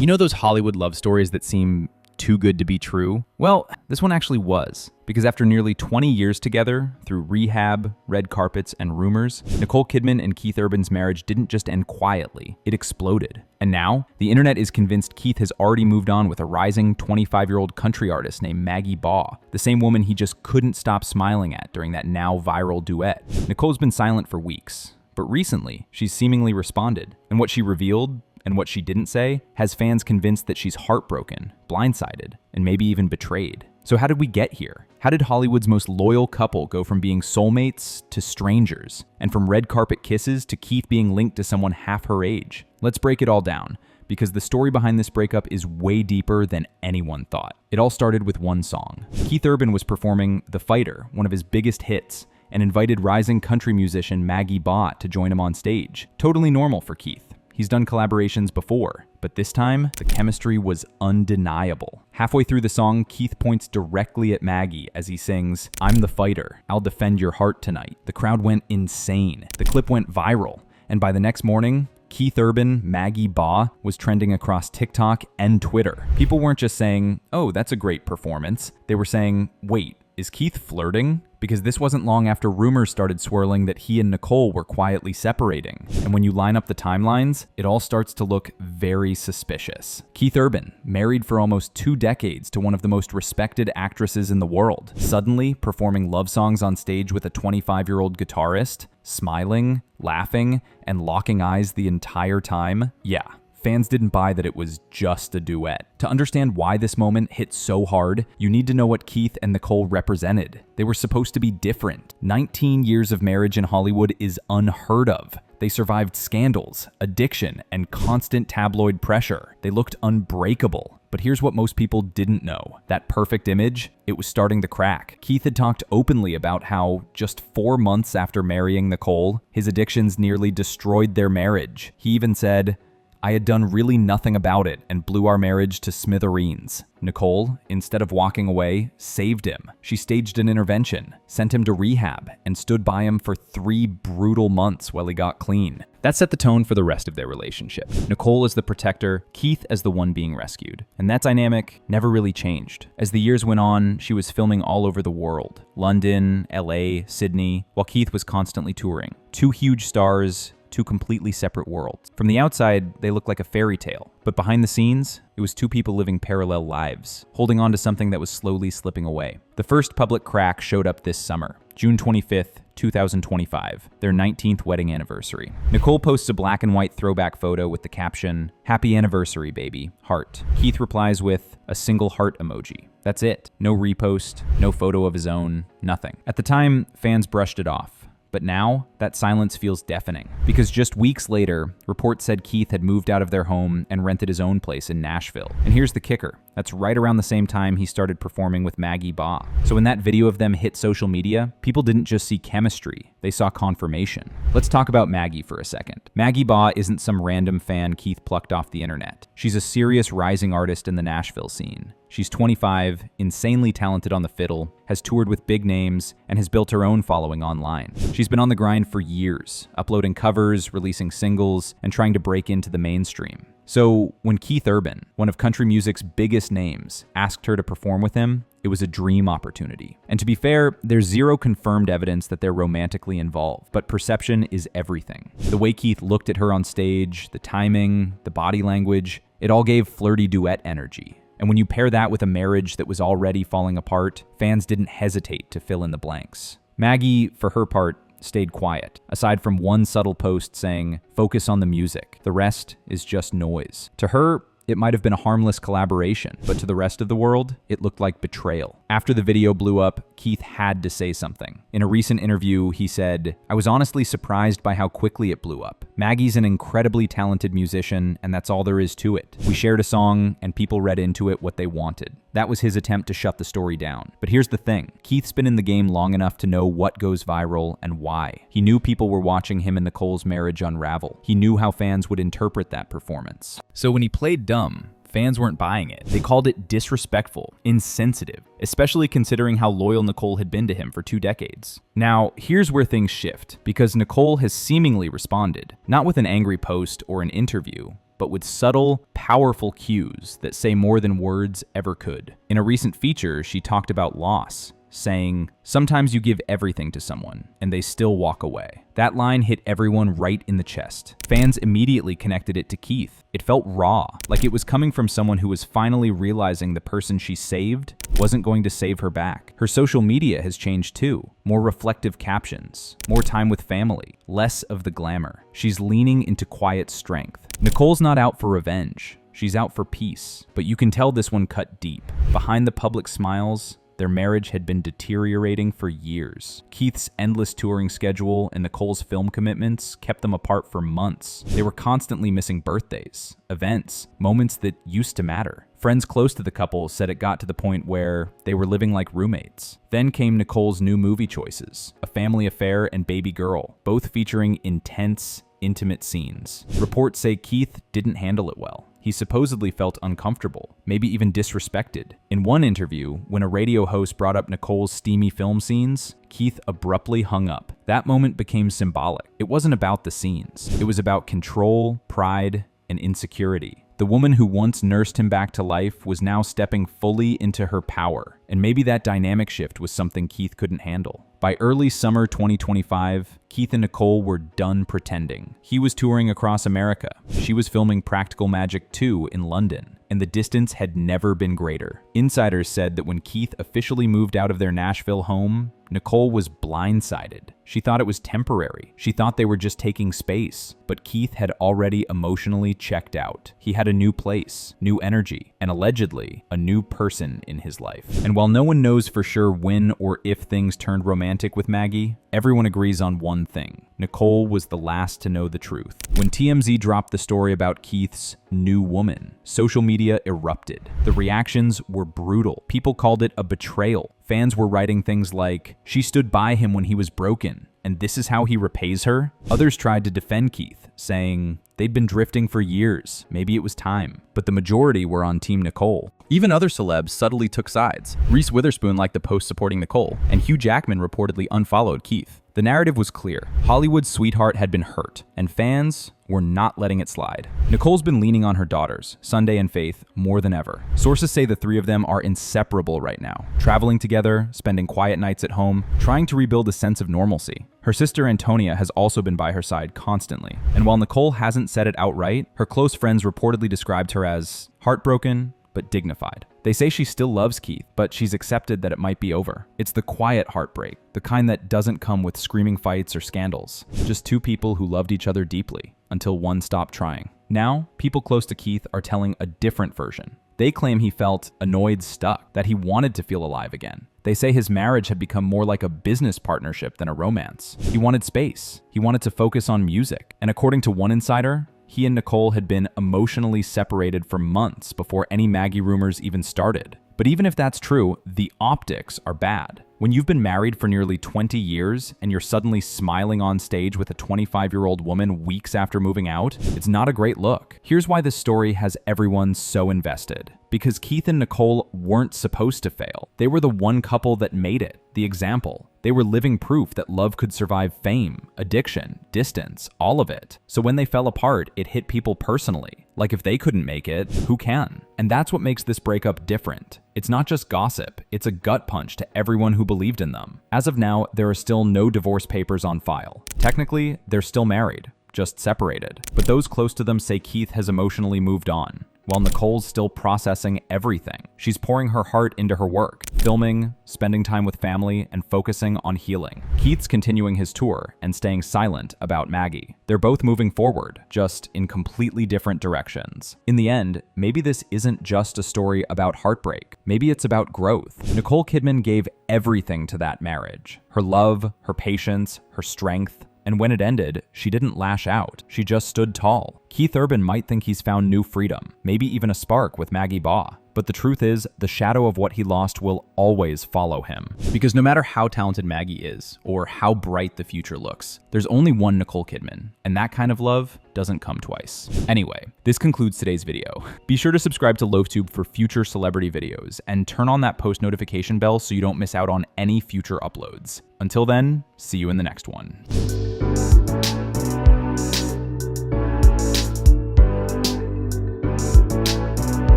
You know those Hollywood love stories that seem too good to be true? Well, this one actually was, because after nearly 20 years together, through rehab, red carpets, and rumors, Nicole Kidman and Keith Urban's marriage didn't just end quietly, it exploded. And now, the internet is convinced Keith has already moved on with a rising 25-year-old country artist named Maggie Baugh, the same woman he just couldn't stop smiling at during that now viral duet. Nicole's been silent for weeks, but recently, she's seemingly responded, and what she revealed, and what she didn't say, has fans convinced that she's heartbroken, blindsided, and maybe even betrayed. So how did we get here? How did Hollywood's most loyal couple go from being soulmates to strangers? And from red carpet kisses to Keith being linked to someone half her age? Let's break it all down, because the story behind this breakup is way deeper than anyone thought. It all started with one song. Keith Urban was performing The Fighter, one of his biggest hits, and invited rising country musician Maggie Baugh to join him on stage. Totally normal for Keith. He's done collaborations before, but this time, the chemistry was undeniable. Halfway through the song, Keith points directly at Maggie as he sings, "I'm the fighter, I'll defend your heart tonight." The crowd went insane. The clip went viral, and by the next morning, Keith Urban, Maggie Baugh was trending across TikTok and Twitter. People weren't just saying, "Oh, that's a great performance." They were saying, "Wait, is Keith flirting?" Because this wasn't long after rumors started swirling that he and Nicole were quietly separating. And when you line up the timelines, it all starts to look very suspicious. Keith Urban, married for almost 2 decades to one of the most respected actresses in the world, suddenly performing love songs on stage with a 25-year-old guitarist, smiling, laughing, and locking eyes the entire time? Yeah. Fans didn't buy that it was just a duet. To understand why this moment hit so hard, you need to know what Keith and Nicole represented. They were supposed to be different. 19 years of marriage in Hollywood is unheard of. They survived scandals, addiction, and constant tabloid pressure. They looked unbreakable. But here's what most people didn't know. That perfect image, it was starting to crack. Keith had talked openly about how, just 4 months after marrying Nicole, his addictions nearly destroyed their marriage. He even said, "I had done really nothing about it and blew our marriage to smithereens." Nicole, instead of walking away, saved him. She staged an intervention, sent him to rehab, and stood by him for 3 brutal months while he got clean. That set the tone for the rest of their relationship. Nicole as the protector, Keith as the one being rescued. And that dynamic never really changed. As the years went on, she was filming all over the world. London, LA, Sydney, while Keith was constantly touring. 2 huge stars, 2 completely separate worlds. From the outside, they looked like a fairy tale, but behind the scenes, it was 2 people living parallel lives, holding on to something that was slowly slipping away. The first public crack showed up this summer, June 25th, 2025, their 19th wedding anniversary. Nicole posts a black and white throwback photo with the caption, "Happy anniversary, baby, heart." Keith replies with a single heart emoji. That's it. No repost, no photo of his own, nothing. At the time, fans brushed it off. But now, that silence feels deafening. Because just weeks later, reports said Keith had moved out of their home and rented his own place in Nashville. And here's the kicker. That's right around the same time he started performing with Maggie Baugh. So when that video of them hit social media, people didn't just see chemistry, they saw confirmation. Let's talk about Maggie for a second. Maggie Baugh isn't some random fan Keith plucked off the internet. She's a serious rising artist in the Nashville scene. She's 25, insanely talented on the fiddle, has toured with big names, and has built her own following online. She's been on the grind for years, uploading covers, releasing singles, and trying to break into the mainstream. So when Keith Urban, one of country music's biggest names, asked her to perform with him, it was a dream opportunity. And to be fair, there's 0 confirmed evidence that they're romantically involved, but perception is everything. The way Keith looked at her on stage, the timing, the body language, it all gave flirty duet energy. And when you pair that with a marriage that was already falling apart, fans didn't hesitate to fill in the blanks. Maggie, for her part, stayed quiet, aside from one subtle post saying, "Focus on the music. The rest is just noise." To her, it might have been a harmless collaboration, but to the rest of the world, it looked like betrayal. After the video blew up, Keith had to say something. In a recent interview, he said, "I was honestly surprised by how quickly it blew up. Maggie's an incredibly talented musician, and that's all there is to it. We shared a song, and people read into it what they wanted." That was his attempt to shut the story down. But here's the thing. Keith's been in the game long enough to know what goes viral and why. He knew people were watching him and Nicole's marriage unravel. He knew how fans would interpret that performance. So when he played dumb, fans weren't buying it. They called it disrespectful, insensitive, especially considering how loyal Nicole had been to him for 2 decades. Now, here's where things shift, because Nicole has seemingly responded, not with an angry post or an interview, but with subtle, powerful cues that say more than words ever could. In a recent feature, she talked about loss, saying, "Sometimes you give everything to someone, and they still walk away." That line hit everyone right in the chest. Fans immediately connected it to Keith. It felt raw, like it was coming from someone who was finally realizing the person she saved wasn't going to save her back. Her social media has changed too. More reflective captions, more time with family, less of the glamour. She's leaning into quiet strength. Nicole's not out for revenge. She's out for peace. But you can tell this one cut deep. Behind the public smiles, their marriage had been deteriorating for years. Keith's endless touring schedule and Nicole's film commitments kept them apart for months. They were constantly missing birthdays, events, moments that used to matter. Friends close to the couple said it got to the point where they were living like roommates. Then came Nicole's new movie choices, A Family Affair and Baby Girl, both featuring intense, intimate scenes. Reports say Keith didn't handle it well. He supposedly felt uncomfortable, maybe even disrespected. In one interview, when a radio host brought up Nicole's steamy film scenes, Keith abruptly hung up. That moment became symbolic. It wasn't about the scenes. It was about control, pride, and insecurity. The woman who once nursed him back to life was now stepping fully into her power, and maybe that dynamic shift was something Keith couldn't handle. By early summer 2025, Keith and Nicole were done pretending. He was touring across America. She was filming Practical Magic 2 in London, and the distance had never been greater. Insiders said that when Keith officially moved out of their Nashville home, Nicole was blindsided. She thought it was temporary. She thought they were just taking space. But Keith had already emotionally checked out. He had a new place, new energy, and allegedly a new person in his life. And while no one knows for sure when or if things turned romantic with Maggie, everyone agrees on one thing. Nicole was the last to know the truth. When TMZ dropped the story about Keith's new woman, social media erupted. The reactions were brutal. People called it a betrayal. Fans were writing things like, "She stood by him when he was broken, and this is how he repays her?" Others tried to defend Keith, saying they'd been drifting for years, maybe it was time. But the majority were on Team Nicole. Even other celebs subtly took sides. Reese Witherspoon liked the post supporting Nicole, and Hugh Jackman reportedly unfollowed Keith. The narrative was clear. Hollywood's sweetheart had been hurt, and fans were not letting it slide. Nicole's been leaning on her daughters, Sunday and Faith, more than ever. Sources say the three of them are inseparable right now, traveling together, spending quiet nights at home, trying to rebuild a sense of normalcy. Her sister Antonia has also been by her side constantly. And while Nicole hasn't said it outright, her close friends reportedly described her as heartbroken, but dignified. They say she still loves Keith, but she's accepted that it might be over. It's the quiet heartbreak, the kind that doesn't come with screaming fights or scandals. Just two people who loved each other deeply, until one stopped trying. Now, people close to Keith are telling a different version. They claim he felt annoyed, stuck, that he wanted to feel alive again. They say his marriage had become more like a business partnership than a romance. He wanted space. He wanted to focus on music. And according to one insider, he and Nicole had been emotionally separated for months before any Maggie rumors even started. But even if that's true, the optics are bad. When you've been married for nearly 20 years and you're suddenly smiling on stage with a 25-year-old woman weeks after moving out, it's not a great look. Here's why this story has everyone so invested. Because Keith and Nicole weren't supposed to fail. They were the one couple that made it, the example. They were living proof that love could survive fame, addiction, distance, all of it. So when they fell apart, it hit people personally. Like if they couldn't make it, who can? And that's what makes this breakup different. It's not just gossip, it's a gut punch to everyone who believed in them. As of now, there are still no divorce papers on file. Technically, they're still married, just separated. But those close to them say Keith has emotionally moved on, while Nicole's still processing everything. She's pouring her heart into her work, filming, spending time with family, and focusing on healing. Keith's continuing his tour and staying silent about Maggie. They're both moving forward, just in completely different directions. In the end, maybe this isn't just a story about heartbreak. Maybe it's about growth. Nicole Kidman gave everything to that marriage. Her love, her patience, her strength. And when it ended, she didn't lash out. She just stood tall. Keith Urban might think he's found new freedom, maybe even a spark with Maggie Baugh. But the truth is, the shadow of what he lost will always follow him. Because no matter how talented Maggie is, or how bright the future looks, there's only one Nicole Kidman, and that kind of love doesn't come twice. Anyway, this concludes today's video. Be sure to subscribe to LoafTube for future celebrity videos, and turn on that post notification bell so you don't miss out on any future uploads. Until then, see you in the next one.